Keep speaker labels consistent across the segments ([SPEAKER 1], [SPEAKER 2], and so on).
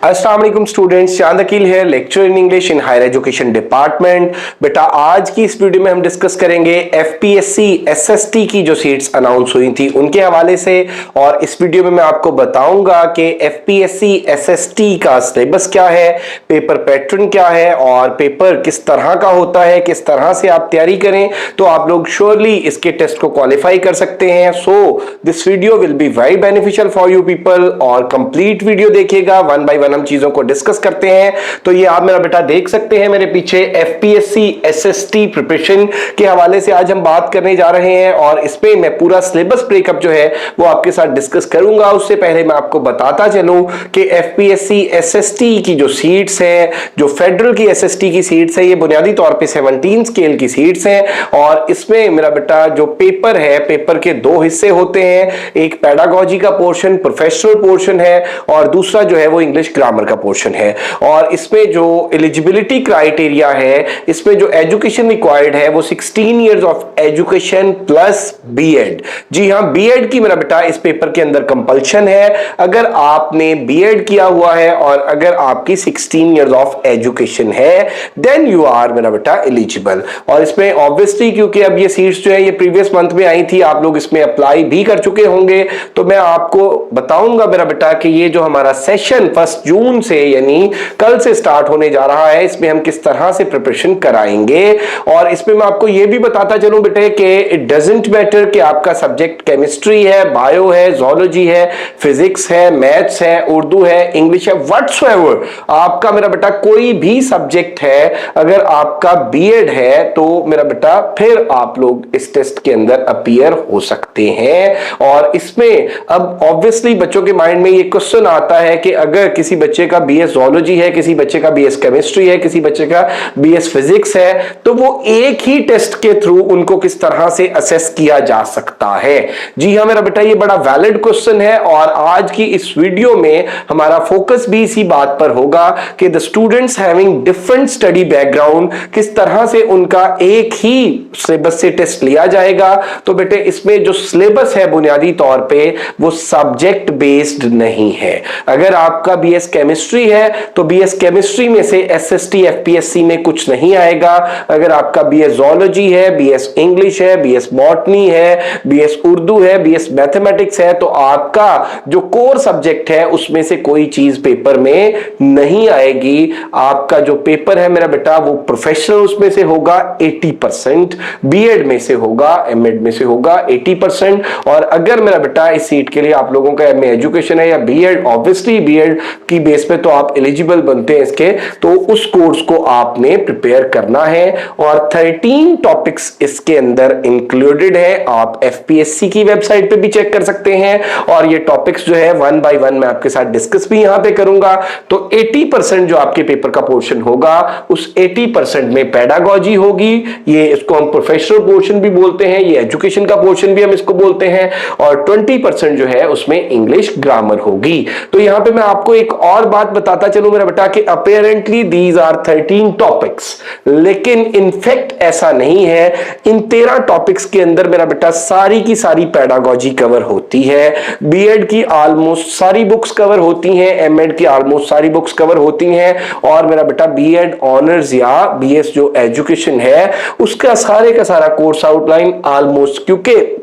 [SPEAKER 1] अस्सलाम वालेकुम स्टूडेंट्स, चांद अकील है, lecture in English in higher education department. बेटा आज की इस वीडियो में हम डिस्कस करेंगे एफपीएससी एसएसटी की जो सीट्स अनाउंस हुई थी उनके हवाले से। और इस वीडियो में मैं आपको बताऊंगा कि एफपीएससी एसएसटी का सिलेबस क्या है, पेपर पैटर्न क्या है और पेपर किस तरह का होता है, किस तरह से आप तैयारी करें तो आप लोग श्योरली इसके टेस्ट को क्वालिफाई कर सकते हैं। So this video will be very beneficial for you people और कंप्लीट वीडियो देखिएगा, वन बाय वन हम चीजों को डिस्कस करते हैं। तो ये आप मेरा बेटा देख सकते हैं मेरे पीछे एफपीएससी एसएसटी प्रिपरेशन के हवाले से आज हम बात करने जा रहे हैं और इसमें मैं पूरा सिलेबस ब्रेकअप जो है वो आपके साथ डिस्कस करूंगा। उससे पहले मैं आपको बताता चलूं कि एफपीएससी एसएसटी की जो सीट्स है, जो फेडरल की एसएसटी की सीट्स है, ये बुनियादी तौर पे 17 स्केल की सीट्स हैं और इसमें मेरा बेटा जो पेपर है, पेपर के दो हिस्से होते हैं। एक पेडागोजी का पोर्शन, प्रोफेशनल पोर्शन है और दूसरा जो है वो इंग्लिश ग्रामर का पोर्शन है। और इसमें जो एलिजिबिलिटी क्राइटेरिया है, इसमें जो एजुकेशन रिक्वायर्ड है वो 16 years of education plus B Ed. जी हां, बीएड की मेरा बेटा इस पेपर के अंदर कंपल्शन है। अगर आपने बीएड किया हुआ है और अगर आपकी 16 इयर्स ऑफ एजुकेशन है देन यू आर मेरा बेटा एलिजिबल। और इसमें ऑब्वियसली क्योंकि अब ये सीट्स जो है ये प्रीवियस मंथ में आई थी, आप लोग इसमें अप्लाई भी कर चुके होंगे, तो मैं आपको बताऊंगा मेरा बेटा कि ये जो हमारा सेशन 1 जून से यानी कल से स्टार्ट होने जा रहा है, इसमें हम किस तरह से प्रिपरेशन कराएंगे। और इसमें मैं आपको ये भी बताता चलूं बेटे कि इट डजंट मैटर कि आपका सब्जेक्ट केमिस्ट्री है, बायो है, ज़ूलॉजी है, फिजिक्स है, मैथ्स है, उर्दू है, इंग्लिश है, व्हाटसोएवर आपका मेरा बेटा कोई भी सब्जेक्ट है, अगर आपका बीएड है तो मेरा बेटा फिर आप लोग इस टेस्ट के अंदर अपीयर हो सकते हैं। और इसमें अब ऑब्वियसली बच्चों के माइंड में ये क्वेश्चन आता है कि अगर किसी बच्चे का बीएस ज़ूलॉजी है, किसी बच्चे का बीएस केमिस्ट्री है, किसी बच्चे का बीएस फिजिक्स है, तो वो एक ही टेस्ट के थ्रू उनको किस तरह से असेस किया जा सकता है। जी हां मेरा बेटा, ये बड़ा वैलिड क्वेश्चन है और आज की इस वीडियो में हमारा फोकस भी इसी बात पर होगा कि the students having different study background किस तरह से उनका एक ही सिलेबस से टेस्ट लिया जाएगा। तो बेटे इसमें जो सिलेबस है बुनियादी तौर पे वो सब्जेक्ट बेस्ड नहीं है। अगर आपका बीएस केमिस्ट्री है तो बीएस केमिस्ट्री में से एसएसटी एफपीएससी में कुछ नहीं आएगा। अगर आपका बीएस ज़ूलॉजी है, बीएस इंग्लिश है, बीएस बॉटनी है, बीएस उर्दू है, बीएस मैथमेटिक्स है, तो आपका जो कोर सब्जेक्ट है उसमें से कोई चीज पेपर में नहीं आएगी। आपका जो पेपर है मेरा बेटा वो प्रोफेशनल उसमें से होगा 80%, बीएड में से होगा, एमएड में से होगा 80%। और अगर मेरा बेटा इस सीट के लिए आप लोगों का एमए एजुकेशन है या बीएड, ऑब्वियसली बीएड की बेस पे तो आप एलिजिबल बनते हैं इसके, तो उस कोर्स को आपने प्रिपेयर करना है। और 13 टॉपिक्स इसके अंदर इंक्लूडेड है। आप एफपीएससी की वेबसाइट पे भी चेक कर सकते हैं और ये टॉपिक्स जो है वन बाय वन मैं आपके साथ डिस्कस भी यहां पे करूंगा। तो 80% जो आपके पेपर का पोर्शन होगा उस 80% में पेडागोजी होगी, ये इसको हम प्रोफेशनल पोर्शन भी बोलते हैं, ये एजुकेशन का पोर्शन भी हम इसको बोलते हैं, और 20% जो है उसमें इंग्लिश ग्रामर होगी। तो यहां पे मैं आपको एक और बात बताता चलूं मेरा बेटा कि अपेरेंटली दीज आर 13 टॉपिक्स, लेकिन इनफैक्ट ऐसा नहीं है। इन 13 टॉपिक्स के अंदर मेरा बेटा सारी की सारी पेडागोजी कवर होती है। बीएड की ऑलमोस्ट सारी बुक्स कवर होती हैं, एमएड की ऑलमोस्ट सारी बुक्स कवर होती हैं और मेरा बेटा बीएड ऑनर्स या बीएस जो एजुकेशन है उसका सारे का सारा कोर्स आउटलाइन ऑलमोस्ट, क्योंकि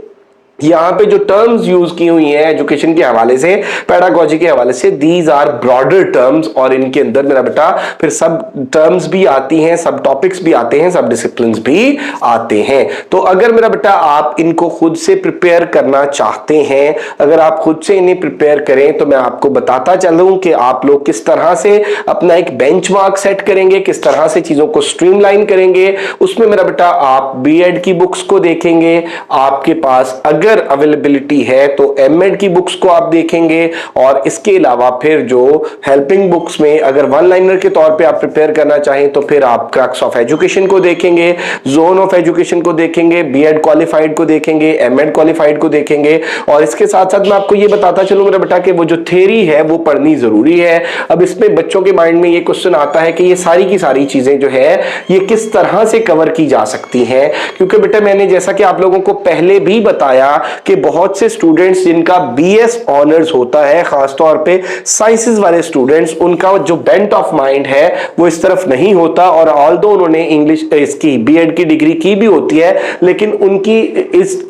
[SPEAKER 1] यहां पे जो टर्म्स यूज की हुई हैं एजुकेशन के हवाले से, पेडागोजी के हवाले से, दीज आर ब्रॉडर टर्म्स और इनके अंदर मेरा बेटा फिर सब टर्म्स भी आती हैं, सब टॉपिक्स भी आते हैं, सब डिसिप्लिन्स भी आते हैं। तो अगर मेरा बेटा आप इनको खुद से प्रिपेयर करना चाहते हैं, अगर आप खुद से इन्हें प्रिपेयर करें, तो मैं आपको बताता चलूं कि आप लोग किस तरह से अपना एक बेंचमार्क सेट करेंगे, किस तरह से चीजों को स्ट्रीमलाइन करेंगे। उसमें मेरा बेटा आप बीएड की बुक्स को देखेंगे, आपके पास अगर अवेलेबिलिटी है तो एमएड की बुक्स को आप देखेंगे, और इसके अलावा फिर जो हेल्पिंग बुक्स में अगर वन लाइनर के तौर पे आप प्रिपेयर करना चाहें तो फिर आप क्रक्स ऑफ एजुकेशन को देखेंगे, जोन ऑफ एजुकेशन को देखेंगे, बीएड क्वालिफाइड को देखेंगे, एमएड क्वालिफाइड को देखेंगे। और इसके साथ साथ मैं आपको ये बताता चलूं मेरा बेटा कि वो जो थ्योरी है वो पढ़नी जरूरी है। अब इसमें बच्चों के माइंड में ये क्वेश्चन आता है कि ये सारी की सारी चीजें जो है ये किस तरह से कवर की जा सकती हैं, क्योंकि बेटा मैंने जैसा कि आप लोगों को पहले भी बताया कि बहुत से स्टूडेंट्स जिनका बीएस ऑनर्स होता है, खासतौर पे साइंसेस वाले स्टूडेंट्स, उनका जो बेंट ऑफ माइंड है वो इस तरफ नहीं होता, और ऑल्दो उन्होंने इंग्लिश इसकी बीएड की डिग्री की भी होती है, लेकिन उनकी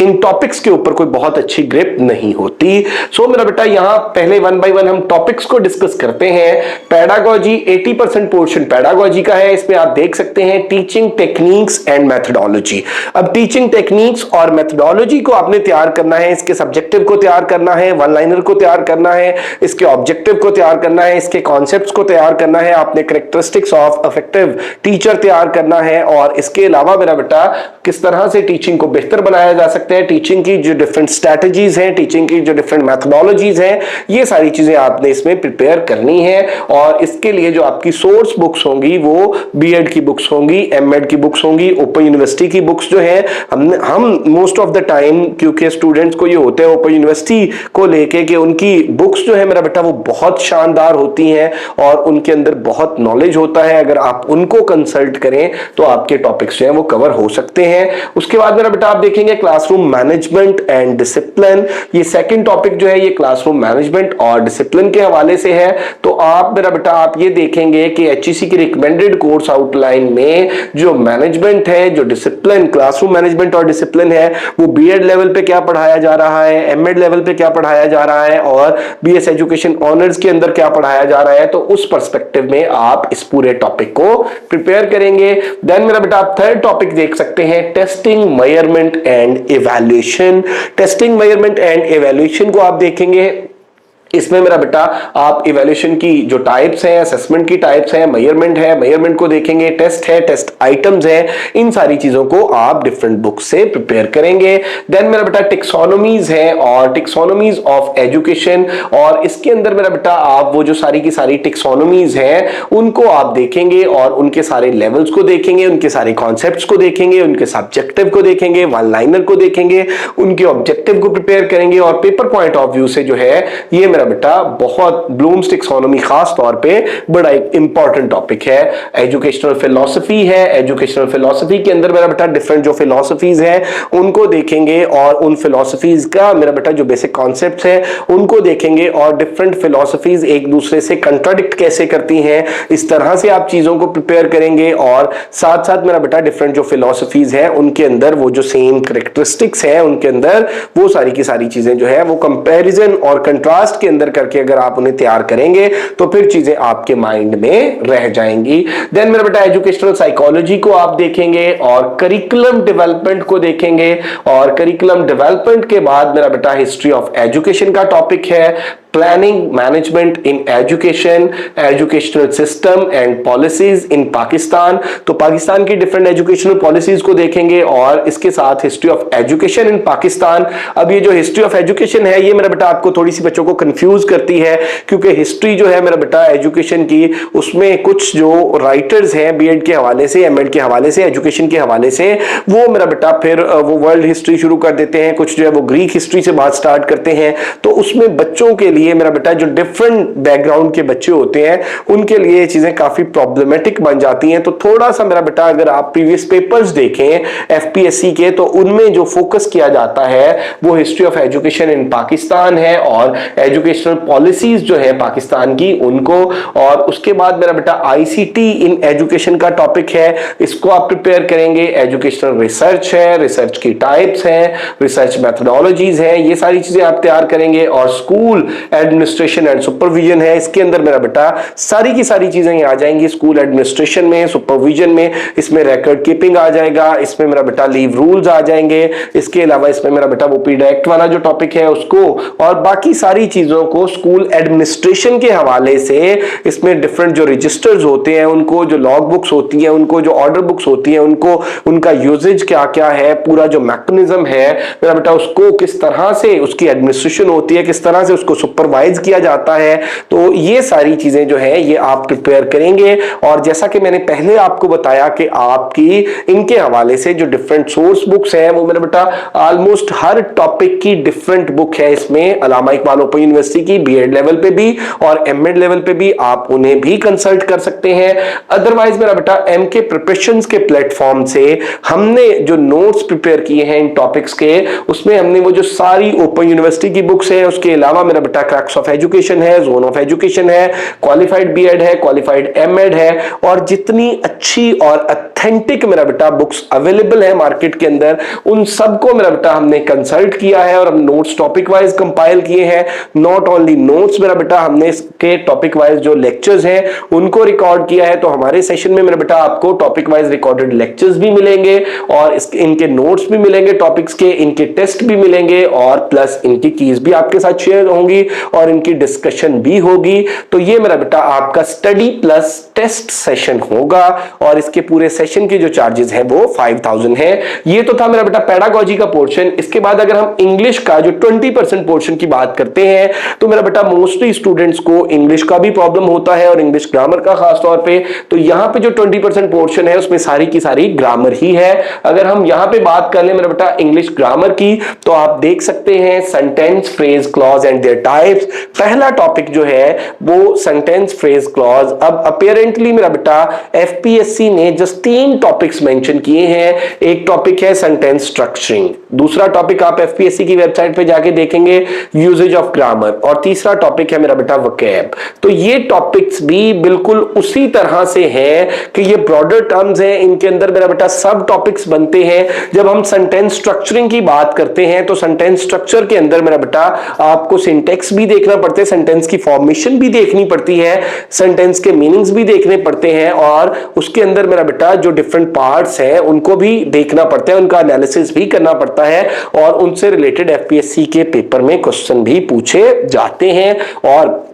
[SPEAKER 1] इन टॉपिक्स के ऊपर कोई बहुत अच्छी ग्रिप नहीं होती। सो मेरा बेटा यहां पहले वन बाय वन हम टॉपिक्स को डिस्कस करते हैं। पेडागोजी 80% पोर्शन पेडागोजी का है। इसमें आप देख सकते हैं टीचिंग टेक्निक्स एंड मेथडोलॉजी। अब टीचिंग टेक्निक्स और मेथडोलॉजी को आपने तैयार करना है, इसके सब्जेक्टिव को तैयार करना है, वन लाइनर को तैयार करना है, इसके ऑब्जेक्टिव को तैयार करना है, इसके कॉन्सेप्ट्स को तैयार करना है, आपने कैरेक्टरिस्टिक्स ऑफ इफेक्टिव टीचर तैयार करना है, और इसके अलावा मेरा बेटा किस तरह से टीचिंग को बेहतर बनाया जा सकता है, टीचिंग की जो डिफरेंट स्ट्रैटेजीज हैं, टीचिंग की जो डिफरेंट मेथडोलॉजीज हैं, ये सारी चीजें आपने इसमें प्रिपेयर करनी है। और इसके लिए जो आपकी सोर्स बुक्स होंगी वो बीएड की बुक्स होंगी, एमएड की बुक्स होंगी, ओपन यूनिवर्सिटी की बुक्स जो है हम मोस्ट ऑफ द टाइम, क्योंकि स्टूडेंट्स को ये होते हैं ओपन यूनिवर्सिटी को लेके कि उनकी बुक्स जो है मेरा बेटा वो बहुत शानदार होती हैं और उनके अंदर बहुत नॉलेज होता है। अगर आप उनको कंसल्ट करें तो आपके टॉपिक्स जो है वो कवर हो सकते हैं। उसके बाद मेरा बेटा आप देखेंगे क्लासरूम मैनेजमेंट एंड डिसिप्लिन। ये सेकंड टॉपिक जो है ये क्लासरूम मैनेजमेंट और डिसिप्लिन के हवाले से है। तो आप मेरा बेटा आप ये देखेंगे कि एचईसी की रिकमेंडेड कोर्स आउटलाइन में जो मैनेजमेंट है, जो डिसिप्लिन, क्लासरूम मैनेजमेंट और डिसिप्लिन है, वो बीएड लेवल पे क्या पढ़ाया जा रहा है, एमएड लेवल पे क्या पढ़ाया जा रहा है, और बीएस एजुकेशन ऑनर्स के अंदर क्या पढ़ाया जा रहा है, तो उस पर्सपेक्टिव में आप इस पूरे टॉपिक को प्रिपेयर करेंगे। देन मेरा बेटा आप थर्ड टॉपिक देख सकते हैं testing, measurement and evaluation. Testing, measurement and evaluation को आप देखेंगे। इसमें मेरा बेटा आप इवैल्यूएशन की जो टाइप्स हैं, असेसमेंट की टाइप्स हैं, मेजरमेंट है, मेजरमेंट को देखेंगे, टेस्ट है, टेस्ट आइटम्स हैं, इन सारी चीजों को आप डिफरेंट बुक से प्रिपेयर करेंगे। देन मेरा बेटा टेक्सोनोमीज है और टेक्सोनोमीज ऑफ एजुकेशन, और इसके अंदर मेरा बेटा आप वो जो सारी की सारी टेक्सोनोमीज हैं उनको आप देखेंगे और उनके सारे लेवल्स को देखेंगे, उनके सारे कॉन्सेप्ट्स को देखेंगे, उनके सब्जेक्टिव को देखेंगे, वन लाइनर को देखेंगे, उनके ऑब्जेक्टिव को प्रिपेयर करेंगे, और पेपर पॉइंट ऑफ व्यू से जो है ये मेरा बेटा बहुत ब्लूम्स टेक्सोनोमी खास तौर पे बड़ा एक इंपॉर्टेंट टॉपिक है। एजुकेशनल फिलॉसफी है, एजुकेशनल फिलॉसफी के अंदर मेरा बेटा डिफरेंट जो फिलॉसफीज हैं उनको देखेंगे, और उन फिलॉसफीज का मेरा बेटा जो बेसिक कॉन्सेप्ट्स हैं उनको देखेंगे, और डिफरेंट फिलॉसफीज एक दूसरे से कंट्राडिक्ट कैसे करती हैं, इस तरह से आप चीजों को प्रिपेयर करेंगे। और साथ साथ मेरा बेटा डिफरेंट जो फिलॉसफीज हैं उनके अंदर वो जो सेम कैरेक्टरिस्टिक्स हैं उनके अंदर वो सारी की सारी चीजें जो है वो कंपैरिजन और कंट्रास्ट के अंदर करके अगर आप उन्हें तैयार करेंगे तो फिर चीजें आपके माइंड में रह जाएंगी। देन मेरा बेटा एजुकेशनल साइकोलॉजी को आप देखेंगे और करिकुलम डेवलपमेंट को देखेंगे, और करिकुलम डेवलपमेंट के बाद मेरा बेटा हिस्ट्री ऑफ एजुकेशन का टॉपिक है, planning management in education, educational system and policies इन पाकिस्तान। तो पाकिस्तान की डिफरेंट एजुकेशनल पॉलिसीज को देखेंगे, और इसके साथ history of education in Pakistan. अब ये जो हिस्ट्री ऑफ एजुकेशन है ये मेरा बेटा आपको थोड़ी सी बच्चों को कंफ्यूज करती है, क्योंकि हिस्ट्री जो है मेरा बेटा एजुकेशन की, उसमें कुछ जो राइटर्स हैं बीएड के हवाले से, एमएड के हवाले से, एजुकेशन के हवाले से, वो मेरा बेटा फिर वो वर्ल्ड हिस्ट्री शुरू कर देते हैं, कुछ जो है वो ग्रीक हिस्ट्री से बात स्टार्ट करते हैं। तो उसमें बच्चों के लिए मेरा बेटा जो डिफरेंट बैकग्राउंड के बच्चे होते हैं उनके लिए ये चीजें काफी प्रॉब्लमेटिक बन जाती हैं। तो थोड़ा सा मेरा बेटा अगर आप प्रीवियस पेपर्स देखें एफपीएससी के, तो उनमें जो फोकस किया जाता है वो history of education in Pakistan है, और एजुकेशनल पॉलिसीज जो है पाकिस्तान की उनको, और उसके बाद मेरा बेटा आईसीटी इन एजुकेशन का टॉपिक है, इसको आप प्रिपेयर करेंगे। एजुकेशनल रिसर्च है, रिसर्च की टाइप्स हैं, रिसर्च मेथडोलॉजीज हैं, ये सारी चीजें आप तैयार करेंगे। और स्कूल एडमिनिस्ट्रेशन एंड सुपरविजन है, इसके अंदर मेरा बेटा सारी की सारी चीजें आ जाएंगी। स्कूल एडमिनिस्ट्रेशन में, सुपरविजन में, इसमें रिकॉर्ड कीपिंग आ जाएगा, इसमें मेरा बेटा लीव रूल्स आ जाएंगे, इसके अलावा इसमें मेरा बेटा वो पीडी एक्ट वाला जो टॉपिक है उसको, और बाकी सारी चीजों को स्कूल एडमिनिस्ट्रेशन के हवाले से इसमें डिफरेंट जो रजिस्टर्स होते हैं उनको, जो लॉग बुक्स होती हैं उनको, जो ऑर्डर बुक्स होती हैं उनको, उनका यूजेज क्या क्या है, पूरा जो मैकेनिज्म है मेरा बेटा उसको किस तरह से उसकी एडमिनिस्ट्रेशन होती है, किस तरह से उसको सुपरवाइज किया जाता है। तो ये सारी चीजें जो है ये आप प्रिपेयर करेंगे। और जैसा कि मैंने पहले आपको बताया कि आपकी इनके हवाले से जो डिफरेंट सोर्स बुक्स हैं वो मेरा बेटा ऑलमोस्ट हर टॉपिक की डिफरेंट बुक है इसमें, अल्लामा इकबाल ओपन यूनिवर्सिटी की बीएड लेवल पे भी और एमएड लेवल पे भी आप उन्हें भी कंसल्ट कर सकते हैं। अदरवाइज मेरा बेटा एमके प्रिपरेशंस के प्लेटफॉर्म से हमने जो नोट्स प्रिपेयर किए हैं इन टॉपिक्स के, उसमें हमने वो जो सारी ओपन यूनिवर्सिटी की बुक्स है, उसके अलावा मेरा बेटा क्रैक्स ऑफ एजुकेशन है, जोन ऑफ एजुकेशन है, क्वालिफाइड बीएड है, क्वालिफाइड एमएड है, और जितनी अच्छी और ऑथेंटिक मेरा बेटा बुक्स अवेलेबल है मार्केट के अंदर, उन सबको मेरा बेटा हमने कंसल्ट किया है और हम नोट्स टॉपिक वाइज कंपाइल किए हैं। नॉट ओनली नोट्स मेरा बेटा, हमने इसके टॉपिक वाइज जो लेक्चर्स हैं उनको रिकॉर्ड किया है। तो हमारे सेशन में मेरा बेटा आपको टॉपिक वाइज रिकॉर्डेड लेक्चर्स भी मिलेंगे और इनके नोट्स भी मिलेंगे टॉपिक्स के, इनके टेस्ट भी मिलेंगे और प्लस इनकी कीज भी आपके साथ शेयर होंगी और इनकी डिस्कशन भी होगी। तो ये मेरा बेटा आपका स्टडी प्लस टेस्ट सेशन होगा और इसके पूरे सेशन के जो चार्जेस हैं वो 5000 है। ये तो था मेरा बेटा पेडागॉजी का पोर्शन। इसके बाद अगर हम इंग्लिश का जो 20% पोर्शन की बात करते हैं तो मेरा बेटा मोस्टली स्टूडेंट्स को इंग्लिश का भी प्रॉब्लम होता है और इंग्लिश ग्रामर का खास तौर पे। तो यहां पे जो 20% पोर्शन है उसमें सारी की सारी ग्रामर ही है। अगर हम यहां पे बात कर ले मेरा बेटा इंग्लिश ग्रामर की, तो आप देख सकते हैं sentence, phrase, clause and there types. पहला टॉपिक जो है वो सेंटेंस, फ्रेज, क्लॉज। अब अपेरेंटली मेरा बेटा एफपीएससी ने जस्ट 3 टॉपिक्स मेंशन किए हैं। एक टॉपिक है सेंटेंस स्ट्रक्चरिंग, दूसरा टॉपिक आप एफपीएससी की वेबसाइट पे जाके देखेंगे यूजेज ऑफ ग्रामर, और तीसरा टॉपिक है मेरा बेटा वोकैब। तो ये टॉपिक्स भी बिल्कुल उसी तरह से हैं कि ये ब्रॉडर टर्म्स हैं, इनके अंदर मेरा बेटा सब टॉपिक्स बनते हैं। जब हम सेंटेंस स्ट्रक्चरिंग की बात करते हैं तो सेंटेंस स्ट्रक्चर के अंदर मेरा बेटा आपको सिंटेक्स भी देखना पड़ता है, सेंटेंस की फॉर्मेशन भी देखनी पड़ती है, सेंटेंस के मीनिंग्स भी देखने पड़ते हैं और उसके अंदर मेरा बेटा जो डिफरेंट पार्ट्स हैं उनको भी देखना पड़ता है, उनका एनालिसिस भी करना पड़ता है और उनसे रिलेटेड एफपीएससी के पेपर में क्वेश्चन भी पूछे जाते हैं। और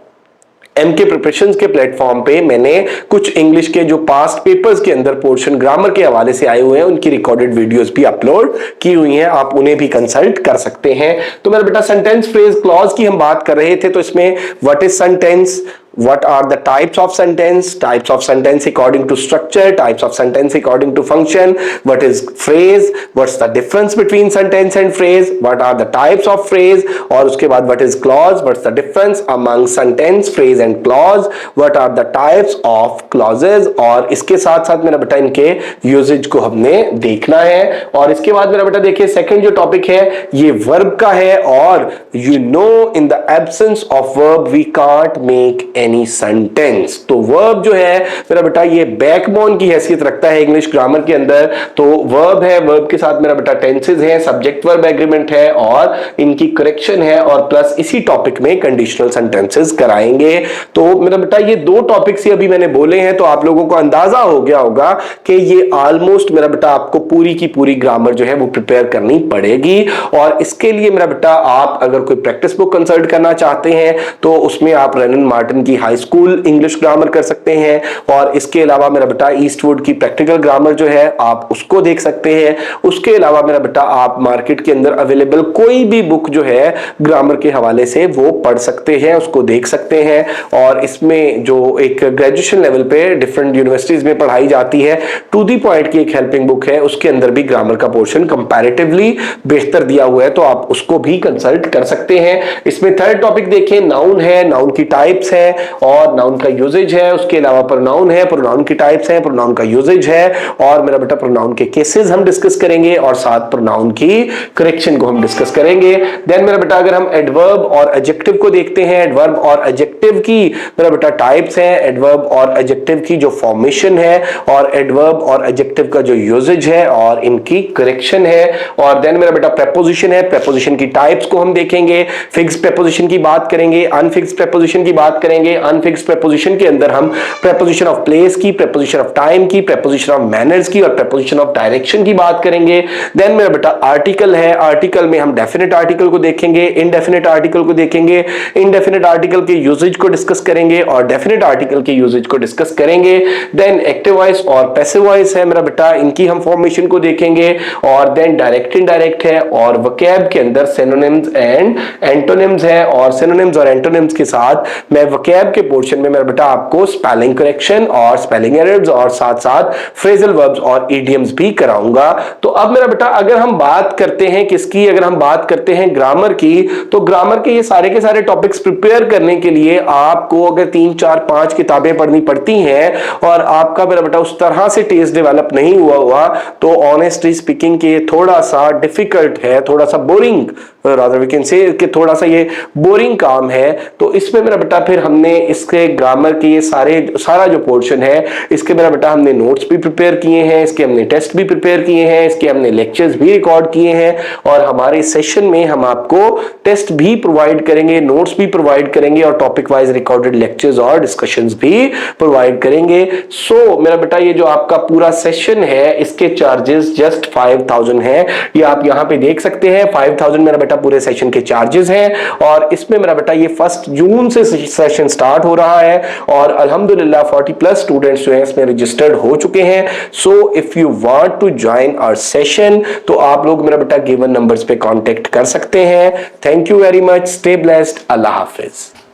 [SPEAKER 1] एमके प्रिपरेशंस के प्लेटफॉर्म पे मैंने कुछ इंग्लिश के जो पास्ट पेपर्स के अंदर पोर्शन ग्रामर के हवाले से आए हुए हैं उनकी रिकॉर्डेड वीडियोस भी अपलोड की हुई हैं, आप उन्हें भी कंसल्ट कर सकते हैं। तो मेरा बेटा सेंटेंस, फ्रेज, क्लॉज की हम बात कर रहे थे, तो इसमें what is sentence, what are the types of sentence according to structure, types of sentence according to function, what is phrase, what's the difference between sentence and phrase, what are the types of phrase, और उसके बाद what is clause, what's the difference among sentence, phrase and clause, what are the types of clauses, और इसके साथ साथ मेरा बेटा इनके यूजेज को हमने देखना है। और इसके बाद मेरा बेटा देखिए सेकंड जो टॉपिक है ये वर्ब का है, और you know in the absence of verb we can't make any sentence. तो वर्ब जो है मेरा बेटा ये बैकबोन की हैसियत रखता है इंग्लिश ग्रामर के अंदर। तो वर्ब है, वर्ब के साथ मेरा बेटा टेंसेस है, सब्जेक्ट वर्ब एग्रीमेंट है और इनकी करेक्शन है, और प्लस इसी टॉपिक में कंडीशनल सेंटेंसेस कराएंगे। तो मेरा बेटा ये 2 टॉपिक्स ही अभी मैंने बोले हैं, तो आप लोगों को अंदाजा हो गया होगा कि ये ऑलमोस्ट मेरा बेटा आपको पूरी की पूरी ग्रामर जो है वो प्रिपेयर करनी पड़ेगी। और इसके लिए मेरा बेटा आप अगर कोई प्रैक्टिस बुक कंसल्ट करना चाहते हैं तो उसमें आप रेनन मार्टिन की हाई स्कूल इंग्लिश ग्रामर कर सकते हैं, और इसके अलावा मेरा बेटा ईस्टवुड की प्रैक्टिकल ग्रामर जो है आप उसको देख सकते हैं। उसके अलावा मेरा बेटा आप मार्केट के अंदर अवेलेबल कोई भी बुक जो है ग्रामर के हवाले से वो पढ़ सकते हैं, उसको देख सकते हैं। और इसमें जो एक ग्रेजुएशन लेवल पे डिफरेंट यूनिवर्सिटीज में पढ़ाई जाती है टू दी पॉइंट की एक हेल्पिंग बुक है, उसके अंदर भी ग्रामर का पोर्शन कंपैरेटिवली बेहतर दिया हुआ है, तो आप उसको भी कंसल्ट कर सकते हैं। इसमें थर्ड टॉपिक देखें, नाउन है, नाउन की टाइप्स है और नाउन का यूजेज है। उसके अलावा प्रोनाउन है, प्रोनाउन की टाइप्स है, प्रोनाउन का यूजेज है, और मेरा बेटा प्रोनाउन के केसेस हम डिस्कस करेंगे और साथ प्रोनाउन की करेक्शन को हम डिस्कस करेंगे। देन मेरा बेटा अगर हम एडवर्ब और एडजेक्टिव को देखते हैं, एडवर्ब और एडजेक्टिव की मेरा बेटा टाइप्स है, एडवर्ब और एडजेक्टिव की जो फॉर्मेशन है, और एडवर्ब और एडजेक्टिव का जो यूजेज है और इनकी करेक्शन है। और देन मेरा बेटा प्रेपोजिशन है, प्रेपोजिशन की टाइप्स को हम देखेंगे, फिक्स्ड प्रेपोजिशन की बात करेंगे, अनफिक्स्ड प्रेपोजिशन की बात करेंगे, अनफिक्स्ड प्रेपोजिशन के अंदर हम प्रेपोजिशन ऑफ प्लेस की, प्रेपोजिशन ऑफ टाइम की, प्रेपोजिशन ऑफ मैनर्स की और प्रेपोजिशन ऑफ डायरेक्शन की बात करेंगे। देन मेरा बेटा आर्टिकल है, आर्टिकल में हम डेफिनेट आर्टिकल को देखेंगे, इनडेफिनेट आर्टिकल को देखेंगे, इनडेफिनेट आर्टिकल के यूजेज को डिस्कस करेंगे और डेफिनेट आर्टिकल के यूजेज को डिस्कस करेंगे। देन एक्टिव वॉइस और पैसिव वॉइस है मेरा बेटा, इनकी हम फॉर्मेशन को देखेंगे और देन डायरेक्ट इनडायरेक्ट है और वोकैब के अंदर सिनोनिम्स एंड एंटोनिम्स है और सिनोनिम्स और एंटोनिम्स के साथ मैं वोकैब के पोर्शन में मेरा बेटा आपको स्पेलिंग करेक्शन और स्पेलिंग एरर्स और साथ साथ फ्रेजल वर्ब्स और इडियम्स भी कराऊंगा। तो अब मेरा बेटा अगर हम बात करते हैं किसकी, अगर हम बात करते हैं ग्रामर की, तो ग्रामर के ये सारे के सारे टॉपिक्स प्रिपेयर करने के लिए आपको अगर 3 4 5 किताबें पढ़नी पड़ती हैं और आपका मेरा बेटा उस तरह से टेस्ट डेवलप नहीं हुआ तो ऑनेस्टली स्पीकिंग के थोड़ा सा डिफिकल्ट है, थोड़ा सा boring, rather we can say कि थोड़ा सा ये बोरिंग काम है। तो इसमें मेरा बेटा फिर हमने इसके ग्रामर के ये सारा जो पोर्शन है इसके मेरा बेटा हमने नोट्स भी प्रिपेयर किए हैं, इसके हमने टेस्ट भी प्रिपेयर किए हैं, इसके हमने लेक्चर्स भी रिकॉर्ड किए हैं और हमारे सेशन में हम आपको टेस्ट भी प्रोवाइड करेंगे, नोट्स भी प्रोवाइड करेंगे और टॉपिक वाइज रिकॉर्डेड लेक्चर्स और डिस्कशंस भी प्रोवाइड करेंगे। सो मेरा बेटा ये जो आपका पूरा सेशन है इसके चार्जेस जस्ट 5000 है, ये आप यहां पे देख सकते हैं। 5000 मेरा बेटा पूरे सेशन के चार्जेस हैं और इसमें मेरा बेटा ये 1 जून से सेशन स्टार्ट हो रहा है और अल्हम्दुलिल्लाह 40+ स्टूडेंट्स जो हैं इसमें रजिस्टर्ड हो चुके हैं। So if you want to join our session तो आप लोग मेरा बेटा गिवन नंबर्स पे कांटेक्ट कर सकते हैं। Thank you very much, stay blessed, Allah Hafiz.